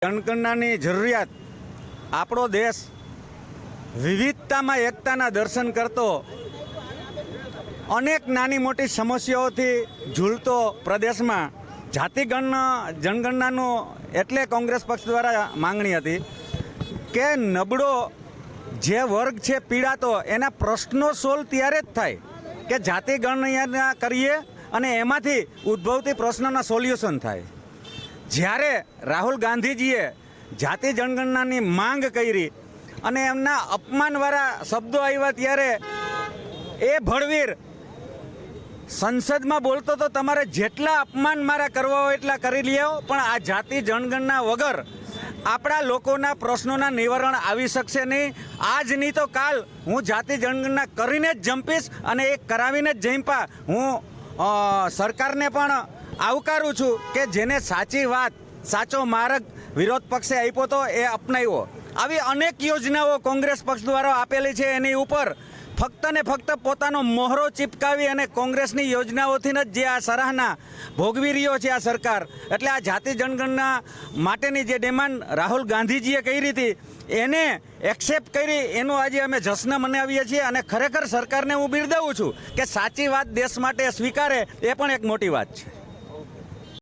જનગણનાની જરૂરિયાત આપણો દેશ વિવિધતામાં એકતાના દર્શન કરતો અનેક નાની મોટી સમસ્યાઓથી ઝૂલતો પ્રદેશમાં જનગણનાનું એટલે કોંગ્રેસ પક્ષ દ્વારા માંગણી હતી કે નબળો જે વર્ગ છે પીડાતો એના પ્રશ્નો સોલ્વ ત્યારે જ થાય કે જાતિ ગણના કરીએ અને એમાંથી ઉદ્ભવતી પ્રશ્નોના સોલ્યુશન થાય। જ્યારે રાહુલ ગાંધીજીએ જાતિ જનગણનાની માંગ કરી અને એમના અપમાનવાળા શબ્દો આવ્યા ત્યારે એ ભડવીર સંસદમાં બોલતો તો તમારે જેટલા અપમાન મારા કરવા હોય એટલા કરી લ્યો, પણ આ જાતિ જનગણના વગર આપણા લોકોના પ્રશ્નોના નિવારણ આવી શકશે નહીં। આજ નહીં તો કાલ હું જાતિ જનગણના કરીને જ જંપીશ અને એ કરાવીને જ જંપા। હું સરકારને પણ આવકારું છું કે જેને સાચી વાત સાચો માર્ગ વિરોધ પક્ષે આપ્યો તો એ અપનાવ્યો। આવી અનેક યોજનાઓ કોંગ્રેસ પક્ષ દ્વારા આપેલી છે, એની ઉપર ફક્ત ને ફક્ત પોતાનો મોહરો ચીપકાવી અને કોંગ્રેસની યોજનાઓથી જ જે આ સરાહના ભોગવી રહ્યો છે આ સરકાર, એટલે આ જાતિ જનગણના માટેની જે ડિમાન્ડ રાહુલ ગાંધીજીએ કરી હતી એને એક્સેપ્ટ કરી એનું આજે અમે જશ્ન મનાવીએ છીએ અને ખરેખર સરકારને હું બિરદાવું છું કે સાચી વાત દેશ માટે સ્વીકારે એ પણ એક મોટી વાત છે।